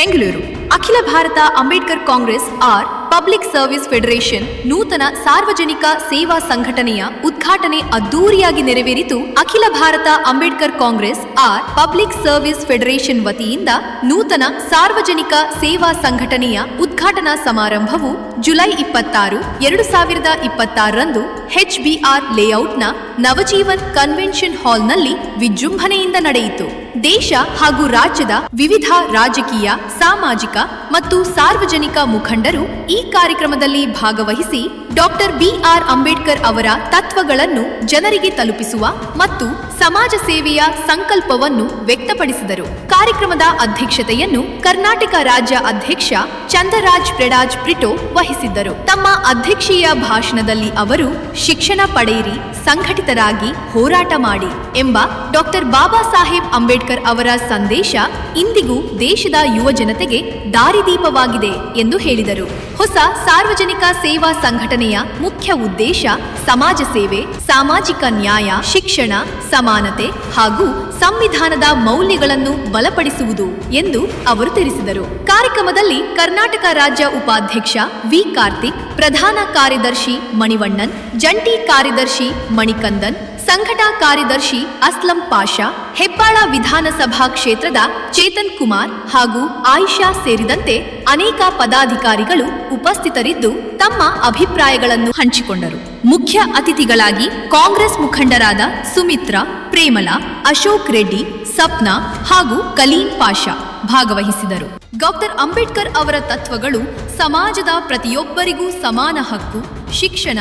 Bengaluru Akhil Bharat Ambedkar Congress R public service federation ನೂತನ ಸಾರ್ವಜನಿಕ ಸೇವಾ ಸಂಘಟನೆಯ ಉದ್ಘಾಟನೆ ಅದ್ದೂರಿಯಾಗಿ ನೆರವೇರಿತು. Akhil Bharat Ambedkar Congress R public service federation ವತಿಯಿಂದ ನೂತನ ಸಾರ್ವಜನಿಕ ಸೇವಾ ಸಂಘಟನೆಯ ಉದ್ಘಾಟನಾ ಸಮಾರಂಭವು ಜುಲೈ 26, 2026ರಂದು HBR ಲೇಔಟ್ನ ನವಜೀವನ್ ಕನ್ವೆನ್ಷನ್ ಹಾಲ್ನಲ್ಲಿ ವಿಜೃಂಭಣೆಯಿಂದ ನಡೆಯಿತು. ದೇಶ ಹಾಗೂ ರಾಜ್ಯದ ವಿವಿಧ ರಾಜಕೀಯ, ಸಾಮಾಜಿಕ ಮತ್ತು ಸಾರ್ವಜನಿಕ ಮುಖಂಡರು ಈ ಕಾರ್ಯಕ್ರಮದಲ್ಲಿ ಭಾಗವಹಿಸಿ ಡಾಕ್ಟರ್ BR ಅಂಬೇಡ್ಕರ್ ಅವರ ತತ್ವಗಳನ್ನು ಜನರಿಗೆ ತಲುಪಿಸುವ ಮತ್ತು ಸಮಾಜ ಸೇವೆಯ ಸಂಕಲ್ಪವನ್ನು ವ್ಯಕ್ತಪಡಿಸಿದರು. ಕಾರ್ಯಕ್ರಮದ ಅಧ್ಯಕ್ಷತೆಯನ್ನು ಕರ್ನಾಟಕ ರಾಜ್ಯ ಅಧ್ಯಕ್ಷ ಚಂದರಾಜ್ ಪ್ರೆಡಾಜ್ ಪ್ರಿಟೋ ವಹಿಸಿದ್ದರು. ತಮ್ಮ ಅಧ್ಯಕ್ಷೀಯ ಭಾಷಣದಲ್ಲಿ ಅವರು ಶಿಕ್ಷಣ ಪಡೆಯಿರಿ, ಸಂಘಟಿತರಾಗಿ ಹೋರಾಟ ಮಾಡಿ ಎಂಬ ಡಾಕ್ಟರ್ ಬಾಬಾ ಸಾಹೇಬ್ ಅಂಬೇಡ್ಕರ್ ಅವರ ಸಂದೇಶ ಇಂದಿಗೂ ದೇಶದ ಯುವ ಜನತೆಗೆ ದಾರಿದೀಪವಾಗಿದೆ ಎಂದು ಹೇಳಿದರು. ಹೊಸ ಸಾರ್ವಜನಿಕ ಸೇವಾ ಸಂಘಟನೆಯ ಮುಖ್ಯ ಉದ್ದೇಶ ಸಮಾಜ ಸೇವೆ, ಸಾಮಾಜಿಕ ನ್ಯಾಯ, ಶಿಕ್ಷಣ, ಸಮಾನತೆ ಹಾಗೂ ಸಂವಿಧಾನದ ಮೌಲ್ಯಗಳನ್ನು ಬಲಪಡಿಸುವುದು ಎಂದು ಅವರು ತಿಳಿಸಿದರು. ಕಾರ್ಯಕ್ರಮದಲ್ಲಿ ಕರ್ನಾಟಕ ರಾಜ್ಯ ಉಪಾಧ್ಯಕ್ಷ ವಿ ಕಾರ್ತಿಕ್, ಪ್ರಧಾನ ಕಾರ್ಯದರ್ಶಿ ಮಣಿವಣ್ಣನ್, ಜಂಟಿ ಕಾರ್ಯದರ್ಶಿ ಮಣಿಕಂದನ್, ಸಂಘಟನಾ ಕಾರ್ಯದರ್ಶಿ ಅಸ್ಲಂ ಪಾಷಾ, ಹೆಬ್ಬಾಳ ವಿಧಾನಸಭಾ ಕ್ಷೇತ್ರದ ಚೇತನ್ ಕುಮಾರ್ ಹಾಗೂ ಆಯಿಷಾ ಸೇರಿದಂತೆ ಅನೇಕ ಪದಾಧಿಕಾರಿಗಳು ಉಪಸ್ಥಿತರಿದ್ದು ತಮ್ಮ ಅಭಿಪ್ರಾಯಗಳನ್ನು ಹಂಚಿಕೊಂಡರು. ಮುಖ್ಯ ಅತಿಥಿಗಳಾಗಿ ಕಾಂಗ್ರೆಸ್ ಮುಖಂಡರಾದ ಸುಮಿತ್ರಾ, ಪ್ರೇಮಲಾ, ಅಶೋಕ್ ರೆಡ್ಡಿ, ಸಪ್ನಾ ಹಾಗೂ ಕಲೀಂ ಪಾಷಾ ಭಾಗವಹಿಸಿದರು. ಡಾಕ್ಟರ್ ಅಂಬೇಡ್ಕರ್ ಅವರ ತತ್ವಗಳು ಸಮಾಜದ ಪ್ರತಿಯೊಬ್ಬರಿಗೂ ಸಮಾನ ಹಕ್ಕು, ಶಿಕ್ಷಣ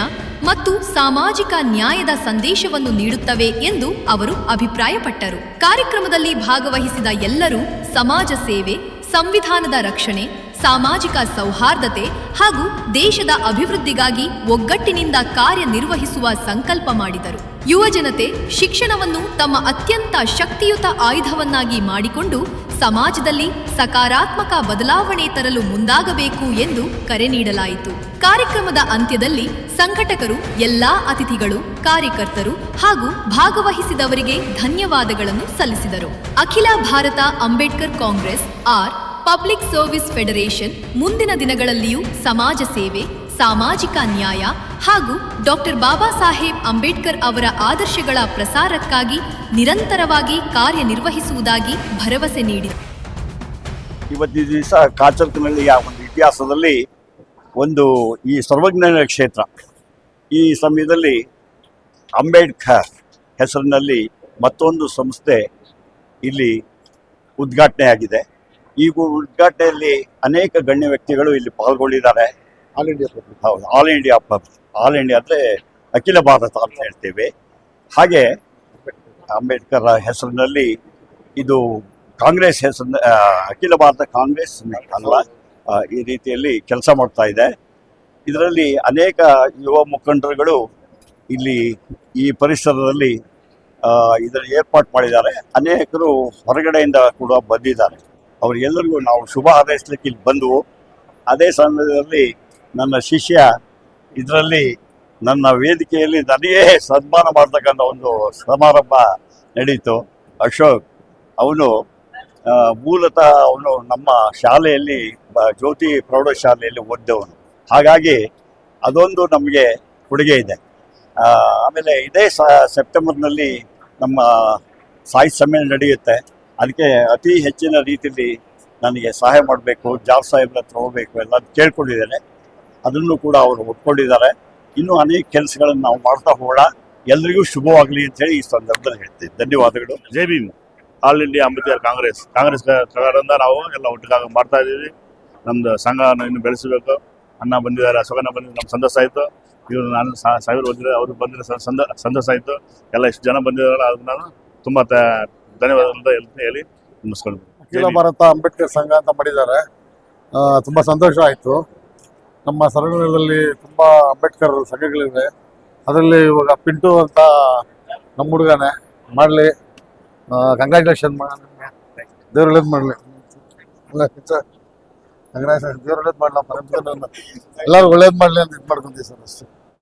ಮತ್ತು ಸಾಮಾಜಿಕ ನ್ಯಾಯದ ಸಂದೇಶವನ್ನು ನೀಡುತ್ತವೆ ಎಂದು ಅವರು ಅಭಿಪ್ರಾಯಪಟ್ಟರು. ಕಾರ್ಯಕ್ರಮದಲ್ಲಿ ಭಾಗವಹಿಸಿದ ಎಲ್ಲರೂ ಸಮಾಜ ಸೇವೆ, ಸಂವಿಧಾನದ ರಕ್ಷಣೆ, ಸಾಮಾಜಿಕ ಸೌಹಾರ್ದತೆ ಹಾಗೂ ದೇಶದ ಅಭಿವೃದ್ಧಿಗಾಗಿ ಒಗ್ಗಟ್ಟಿನಿಂದ ಕಾರ್ಯನಿರ್ವಹಿಸುವ ಸಂಕಲ್ಪ ಮಾಡಿದರು. ಯುವ ಜನತೆ ಶಿಕ್ಷಣವನ್ನು ತಮ್ಮ ಅತ್ಯಂತ ಶಕ್ತಿಯುತ ಆಯುಧವನ್ನಾಗಿ ಮಾಡಿಕೊಂಡು ಸಮಾಜದಲ್ಲಿ ಸಕಾರಾತ್ಮಕ ಬದಲಾವಣೆ ತರಲು ಮುಂದಾಗಬೇಕು ಎಂದು ಕರೆ ನೀಡಲಾಯಿತು. ಕಾರ್ಯಕ್ರಮದ ಅಂತ್ಯದಲ್ಲಿ ಸಂಘಟಕರು, ಎಲ್ಲಾ ಅತಿಥಿಗಳು, ಕಾರ್ಯಕರ್ತರು ಹಾಗೂ ಭಾಗವಹಿಸಿದವರಿಗೆ ಧನ್ಯವಾದಗಳನ್ನು ಸಲ್ಲಿಸಿದರು. Akhil Bharat Ambedkar Congress R public service federation ಮುಂದಿನ ದಿನಗಳಲ್ಲಿಯೂ ಸಮಾಜ ಸೇವೆ, ಸಾಮಾಜಿಕ ನ್ಯಾಯ ಹಾಗೂ ಡಾಕ್ಟರ್ ಬಾಬಾ ಸಾಹೇಬ್ ಅಂಬೇಡ್ಕರ್ ಅವರ ಆದರ್ಶಗಳ ಪ್ರಸಾರಕ್ಕಾಗಿ ನಿರಂತರವಾಗಿ ಕಾರ್ಯನಿರ್ವಹಿಸುವುದಾಗಿ ಭರವಸೆ ನೀಡಿದೆ. ಇವತ್ತಿನ ದಿವಸ ಕಾಚರ್ಕನಹಳ್ಳಿಯ ಒಂದು ಇತಿಹಾಸದಲ್ಲಿ ಒಂದು ಈ ಸರ್ವಜ್ಞಾನ ಕ್ಷೇತ್ರ, ಈ ಸಮಯದಲ್ಲಿ ಅಂಬೇಡ್ಕರ್ ಹೆಸರಿನಲ್ಲಿ ಮತ್ತೊಂದು ಸಂಸ್ಥೆ ಇಲ್ಲಿ ಉದ್ಘಾಟನೆಯಾಗಿದೆ. ಈ ಉದ್ಘಾಟನೆಯಲ್ಲಿ ಅನೇಕ ಗಣ್ಯ ವ್ಯಕ್ತಿಗಳು ಇಲ್ಲಿ ಪಾಲ್ಗೊಂಡಿದ್ದಾರೆ. ಹೌದು, ಆಲ್ ಇಂಡಿಯಾ ಅಂದರೆ ಅಖಿಲ ಭಾರತ ಅಂತ ಹೇಳ್ತೇವೆ. ಹಾಗೆ ಅಂಬೇಡ್ಕರ್ ಹೆಸರಿನಲ್ಲಿ ಇದು ಕಾಂಗ್ರೆಸ್ ಹೆಸರಿನ ಅಖಿಲ ಭಾರತ ಕಾಂಗ್ರೆಸ್ ಅಲ್ಲ, ಈ ರೀತಿಯಲ್ಲಿ ಕೆಲಸ ಮಾಡ್ತಾ ಇದೆ. ಇದರಲ್ಲಿ ಅನೇಕ ಯುವ ಮುಖಂಡರುಗಳು ಇಲ್ಲಿ ಈ ಪರಿಸರದಲ್ಲಿ ಇದರ ಏರ್ಪಾಟ್ ಮಾಡಿದ್ದಾರೆ. ಅನೇಕರು ಹೊರಗಡೆಯಿಂದ ಕೂಡ ಬಂದಿದ್ದಾರೆ. ಅವರಿಗೆಲ್ಲರಿಗೂ ನಾವು ಶುಭ ಹಾರೈಸಲಿಕ್ಕೆ ಇಲ್ಲಿ ಬಂದವು. ಅದೇ ಸಮಯದಲ್ಲಿ ನನ್ನ ಶಿಷ್ಯ ಇದರಲ್ಲಿ ನನ್ನ ವೇದಿಕೆಯಲ್ಲಿ ನನಗೇ ಸನ್ಮಾನ ಮಾಡ್ತಕ್ಕಂಥ ಒಂದು ಸಮಾರಂಭ ನಡೀತು. ಅಶೋಕ್ ಅವನು ಮೂಲತಃ ಅವನು ನಮ್ಮ ಶಾಲೆಯಲ್ಲಿ ಜ್ಯೋತಿ ಪ್ರೌಢಶಾಲೆಯಲ್ಲಿ ಓದಿದವನು. ಹಾಗಾಗಿ ಅದೊಂದು ನಮಗೆ ಕೊಡುಗೆ ಇದೆ. ಆಮೇಲೆ ಇದೇ ಸೆಪ್ಟೆಂಬರ್ನಲ್ಲಿ ನಮ್ಮ ಸಾಹಿತ್ಯ ಸಮ್ಮೇಳನ ನಡೆಯುತ್ತೆ. ಅದಕ್ಕೆ ಅತಿ ಹೆಚ್ಚಿನ ರೀತಿಯಲ್ಲಿ ನನಗೆ ಸಹಾಯ ಮಾಡಬೇಕು, ಜಾಬ್ ಸಾಹೇಬ್ರ ಹತ್ರ ಹೋಗಬೇಕು ಎಲ್ಲ ಕೇಳ್ಕೊಂಡಿದ್ದೇನೆ. ಅದನ್ನು ಕೂಡ ಅವರು ಒಪ್ಕೊಂಡಿದ್ದಾರೆ. ಇನ್ನೂ ಅನೇಕ ಕೆಲಸಗಳನ್ನು ನಾವು ಮಾಡ್ತಾ ಹೋಗೋಣ. ಎಲ್ರಿಗೂ ಶುಭವಾಗಲಿ ಅಂತ ಹೇಳಿ ಈ ಸಂದರ್ಭದಲ್ಲಿ ಹೇಳ್ತೀನಿ. ಧನ್ಯವಾದಗಳು. ಜೈ ಭೀಮ್. ಆಲ್ ಇಂಡಿಯಾ ಅಂಬೇಡ್ಕರ್ ಕಾಂಗ್ರೆಸ್ ಪ್ರಕಾರದಿಂದ ನಾವು ಎಲ್ಲ ಒಟ್ಟಿಗಾಗಿ ಮಾಡ್ತಾ ಇದ್ದೀವಿ. ನಮ್ದು ಸಂಘ ಇನ್ನು ಬೆಳೆಸಬೇಕು. ಅಣ್ಣ ಬಂದಿದ್ದಾರೆ, ಅಶೋಕಣ್ಣ ಬಂದಿದ್ದಾರೆ, ನಮ್ಮ ಸಂತೋಷ ಆಯಿತು. ಇವರು ನಾನು ಸಾವಿರ ಬಂದಿದ್ದಾರೆ, ಅವರು ಬಂದಿರೋ ಸಂತೋಷ ಆಯಿತು. ಎಲ್ಲ ಇಷ್ಟು ಜನ ಬಂದಿದ್ದಾರಲ್ಲ, ಅದಕ್ಕೆ ನಾನು ತುಂಬ ಧನ್ಯವಾದ ಅಂತ ಹೇಳಿ ಮುಗಿಸ್ಕೊಂಡು. ಅಖಿಲ ಭಾರತ ಅಂಬೇಡ್ಕರ್ ಸಂಘ ಅಂತ ಮಾಡಿದ್ದಾರೆ. ತುಂಬ ಸಂತೋಷ ಆಯಿತು. ನಮ್ಮ ಸರಣಿಗಳಲ್ಲಿ ತುಂಬ ಅಂಬೇಡ್ಕರ್ ಸಂಘಗಳಿವೆ. ಅದರಲ್ಲಿ ಇವಾಗ ಪಿಂಟು ಅಂತ ನಮ್ಮ ಹುಡುಗನೇ ಮಾಡಲಿ, ಕಂಗ್ರ್ಯಾಚುಲೇಷನ್ ದೇವ್ರು ಒಳ್ಳೇದು ಮಾಡಲಿ, ದೇವ್ರು ಒಳ್ಳೇದು ಮಾಡಲಪ್ಪ, ಎಲ್ಲರೂ ಒಳ್ಳೇದು ಮಾಡಲಿ ಅಂತ ಇದು ಮಾಡ್ಕೊಂತೀವಿ ಸರ್ ಅಷ್ಟೇ.